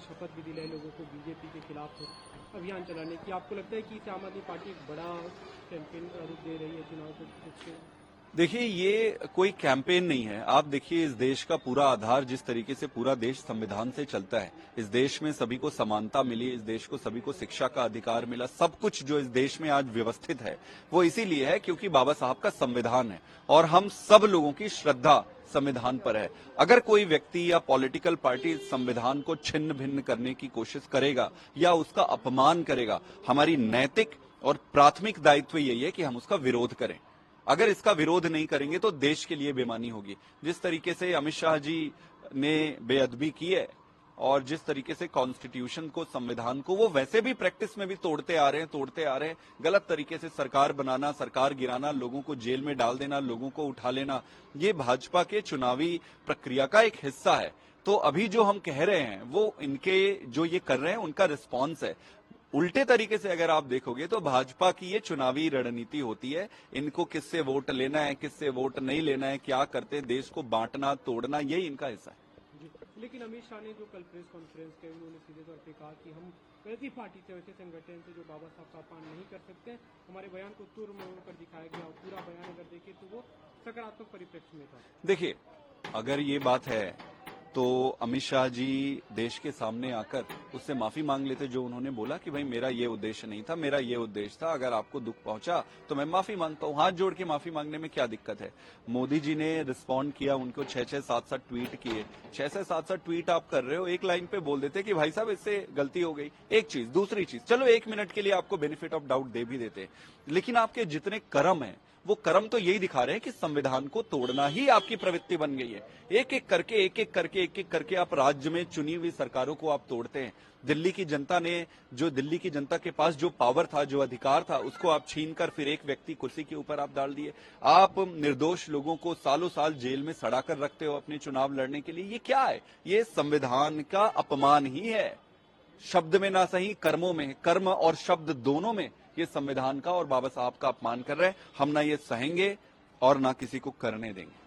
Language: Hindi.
शपथ भी दिलाई लोगों को बीजेपी के खिलाफ अभियान चलाने की। आपको लगता है कि इसे आम आदमी पार्टी एक बड़ा कैंपेन का रूप दे रही है चुनाव को? देखिए, ये कोई कैंपेन नहीं है। आप देखिए, इस देश का पूरा आधार जिस तरीके से पूरा देश संविधान से चलता है, इस देश में सभी को समानता मिली, इस देश को सभी को शिक्षा का अधिकार मिला, सब कुछ जो इस देश में आज व्यवस्थित है वो इसीलिए है क्योंकि बाबा साहब का संविधान है और हम सब लोगों की श्रद्धा संविधान पर है। अगर कोई व्यक्ति या पॉलिटिकल पार्टी संविधान को छिन्न भिन्न करने की कोशिश करेगा या उसका अपमान करेगा, हमारी नैतिक और प्राथमिक दायित्व यही है कि हम उसका विरोध करें। अगर इसका विरोध नहीं करेंगे तो देश के लिए बेईमानी होगी। जिस तरीके से अमित शाह जी ने बेअदबी की है और जिस तरीके से कॉन्स्टिट्यूशन को, संविधान को वो वैसे भी प्रैक्टिस में भी तोड़ते आ रहे हैं, गलत तरीके से सरकार बनाना, सरकार गिराना, लोगों को जेल में डाल देना, लोगों को उठा लेना, ये भाजपा के चुनावी प्रक्रिया का एक हिस्सा है। तो अभी जो हम कह रहे हैं वो इनके जो ये कर रहे हैं उनका रिस्पॉन्स है। उल्टे तरीके से अगर आप देखोगे तो भाजपा की ये चुनावी रणनीति होती है। इनको किससे वोट लेना है, किससे वोट नहीं लेना है, क्या करते हैं, देश को बांटना तोड़ना, यही इनका हिस्सा है। लेकिन अमित शाह ने जो कल प्रेस कॉन्फ्रेंस की, उन्होंने सीधे तौर पे कहा कि हम वैसी पार्टी से, वैसे संगठन से जो बाबा साहब का अपमान नहीं कर सकते। हमारे बयान को तुर मोड़ कर दिखाया गया और पूरा बयान अगर देखें तो वो सकारात्मक परिप्रेक्ष्य में था। देखिए, अगर ये बात है तो अमित शाह जी देश के सामने आकर उससे माफी मांग लेते, जो उन्होंने बोला कि भाई मेरा ये उद्देश्य नहीं था, मेरा ये उद्देश्य था, अगर आपको दुख पहुंचा तो मैं माफी मांगता हूं। हाथ जोड़ के माफी मांगने में क्या दिक्कत है। मोदी जी ने रिस्पॉन्ड किया, उनको 6-6, 7-7 ट्वीट किए। 6-6, 7-7 ट्वीट आप कर रहे हो, एक लाइन पे बोल देते कि भाई साहब इससे गलती हो गई। एक चीज, दूसरी चीज, चलो 1 मिनट के लिए आपको बेनिफिट ऑफ डाउट दे भी देते, लेकिन आपके जितने कर्म है वो कर्म तो यही दिखा रहे हैं कि संविधान को तोड़ना ही आपकी प्रवृत्ति बन गई है। एक एक करके आप राज्य में चुनी हुई सरकारों को आप तोड़ते हैं। दिल्ली की जनता के पास जो पावर था, जो अधिकार था, उसको आप छीनकर फिर एक व्यक्ति कुर्सी के ऊपर आप डाल दिए। आप निर्दोष लोगों को सालों साल जेल में सड़ा कर रखते हो अपने चुनाव लड़ने के लिए। ये क्या है? ये संविधान का अपमान ही है। शब्द में ना सही, कर्मों में, कर्म और शब्द दोनों में ये संविधान का और बाबा साहब का अपमान कर रहे हैं। हम ना ये सहेंगे और ना किसी को करने देंगे।